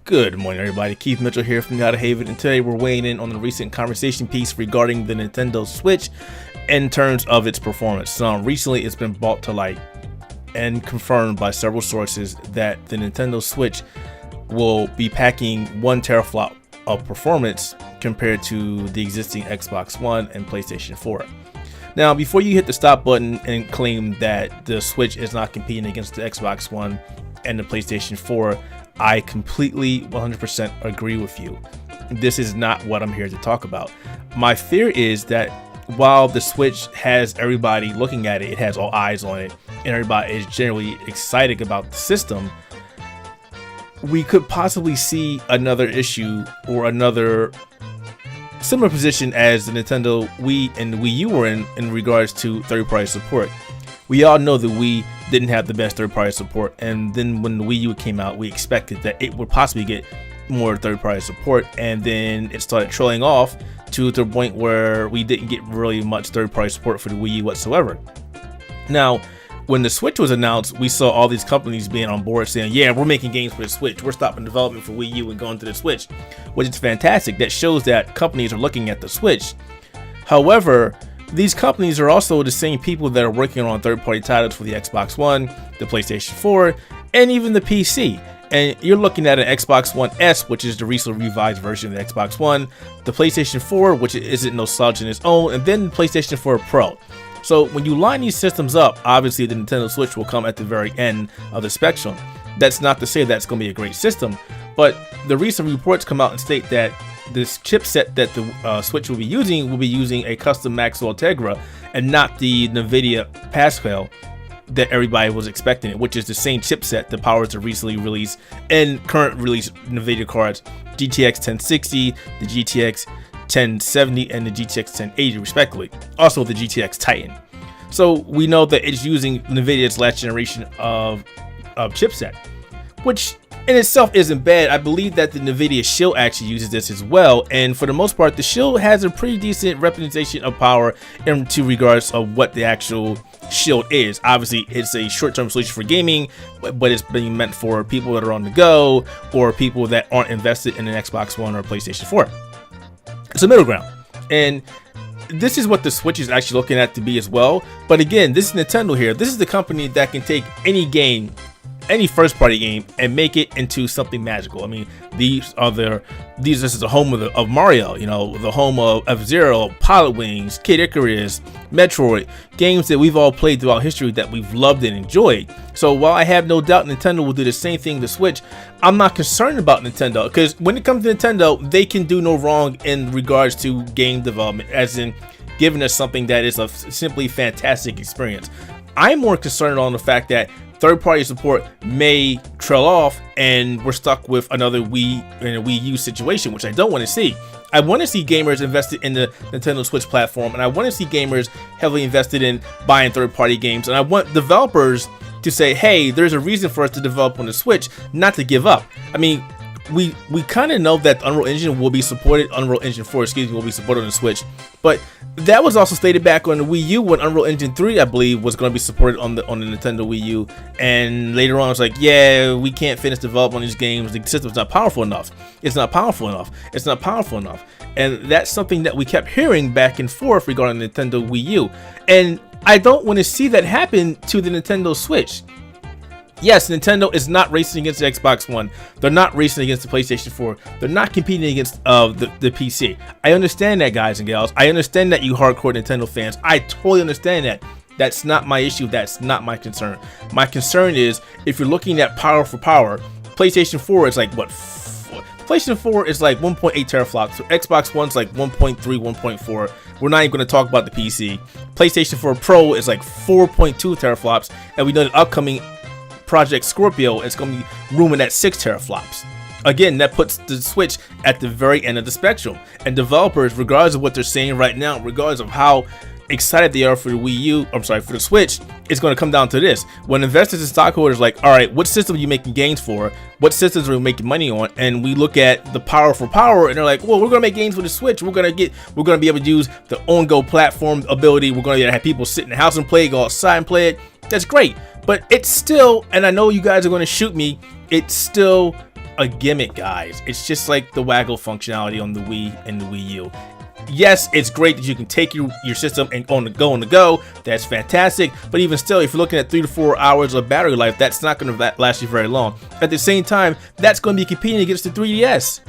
Good morning, everybody. Keith Mitchell here from the Outerhaven, and today we're weighing in on the recent conversation piece regarding the Nintendo Switch in terms of its performance. Recently, it's been brought to light and confirmed by several sources that the Nintendo Switch will be packing 1 teraflop of performance compared to the existing Xbox One and PlayStation 4. Now, before you hit the stop button and claim that the Switch is not competing against the Xbox One and the PlayStation 4, I completely 100% agree with you. This is not what I'm here to talk about. My fear is that while the Switch has everybody looking at it, it has all eyes on it, and everybody is generally excited about the system, we could possibly see another issue or another similar position as the Nintendo Wii and Wii U were in regards to third-party support. We all know that Wii didn't have the best third-party support, and then when the Wii U came out, we expected that it would possibly get more third-party support, and then it started trailing off to the point where we didn't get really much third-party support for the Wii U whatsoever. Now, when the Switch was announced, we saw all these companies being on board saying, yeah, we're making games for the Switch, we're stopping development for Wii U and going to the Switch, which is fantastic. That shows that companies are looking at the Switch. However, these companies are also the same people that are working on third-party titles for the Xbox One, the PlayStation 4, and even the PC. And you're looking at an Xbox One S, which is the recently revised version of the Xbox One, the PlayStation 4, which isn't no slouch in its own, and then the PlayStation 4 Pro. So when you line these systems up, obviously the Nintendo Switch will come at the very end of the spectrum. That's not to say that's going to be a great system, but the recent reports come out and state that this chipset that the Switch will be using a custom Maxwell Tegra and not the Nvidia Pascal that everybody was expecting, which is the same chipset that powers the recently released and current release Nvidia cards, GTX 1060, the GTX 1070, and the GTX 1080 respectively. Also the GTX Titan. So we know that it's using Nvidia's last generation of chipset, which in itself isn't bad. I believe that the Nvidia Shield actually uses this as well, and for the most part the Shield has a pretty decent representation of power in regards of what the actual Shield is. Obviously it's a short-term solution for gaming, but it's being meant for people that are on the go or people that aren't invested in an Xbox One or PlayStation 4. It's a middle ground, and this is what the Switch is actually looking at to be as well. But again, this is Nintendo here. This is the company that can take any game, any first-party game, and make it into something magical. I mean, this is the home of Mario, you know, the home of F-Zero, Pilot Wings, Kid Icarus, Metroid, games that we've all played throughout history that we've loved and enjoyed. So while I have no doubt Nintendo will do the same thing to Switch, I'm not concerned about Nintendo, because when it comes to Nintendo, they can do no wrong in regards to game development, as in giving us something that is a simply fantastic experience. I'm more concerned on the fact that third-party support may trail off and we're stuck with another Wii and a Wii U situation, which I don't want to see. I want to see gamers invested in the Nintendo Switch platform, and I want to see gamers heavily invested in buying third-party games, and I want developers to say, hey, there's a reason for us to develop on the Switch, not to give up. I mean, we kind of know that the Unreal Engine will be supported, Unreal Engine 4, will be supported on the Switch, but that was also stated back on the Wii U when Unreal Engine 3, I believe, was going to be supported on the Nintendo Wii U, and later on it's like, yeah, we can't finish development on these games, the system's not powerful enough, it's not powerful enough, it's not powerful enough, and that's something that we kept hearing back and forth regarding the Nintendo Wii U, and I don't want to see that happen to the Nintendo Switch. Yes, Nintendo is not racing against the Xbox One. They're not racing against the PlayStation 4. They're not competing against the PC. I understand that, guys and gals. I understand that, you hardcore Nintendo fans. I totally understand that. That's not my issue. That's not my concern. My concern is, if you're looking at power for power, PlayStation 4 is like what? PlayStation 4 is like 1.8 teraflops. So Xbox One's like 1.3, 1.4. We're not even going to talk about the PC. PlayStation 4 Pro is like 4.2 teraflops, and we know the upcoming Project Scorpio is going to be rumored at 6 teraflops. Again, that puts the Switch at the very end of the spectrum, and developers, regardless of what they're saying right now, regardless of how excited they are for the for the Switch, it's going to come down to this. When investors and stockholders are like, all right, what system are you making games for? What systems are we making money on? And we look at the power for power, and they're like, well, we're going to make games for the Switch. We're going to be able to use the on-go platform ability. We're going to have people sit in the house and play, go outside and play it. That's great. But it's still, and I know you guys are going to shoot me, it's still a gimmick, guys. It's just like the waggle functionality on the Wii and the Wii U. Yes, it's great that you can take your system and on the go. That's fantastic. But even still, if you're looking at 3 to 4 hours of battery life, that's not going to last you very long. At the same time, that's going to be competing against the 3DS.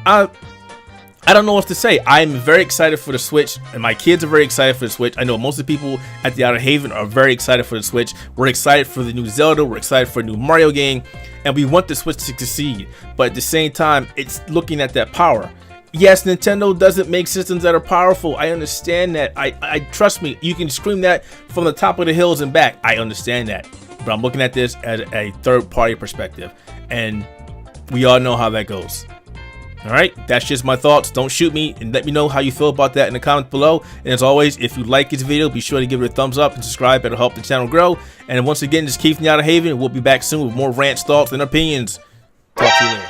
I don't know what to say. I'm very excited for the Switch, and my kids are very excited for the Switch. I know most of the people at the Outerhaven are very excited for the Switch. We're excited for the new Zelda. We're excited for a new Mario game, and we want the Switch to succeed. But at the same time, it's looking at that power. Yes, Nintendo doesn't make systems that are powerful. I understand that. I trust me. You can scream that from the top of the hills and back. I understand that. But I'm looking at this as a third-party perspective, and we all know how that goes. Alright, that's just my thoughts. Don't shoot me, and let me know how you feel about that in the comments below. And as always, if you like this video, be sure to give it a thumbs up and subscribe. It'll help the channel grow. And once again, this is Keith from the Outerhaven. We'll be back soon with more rants, thoughts, and opinions. Talk to you later.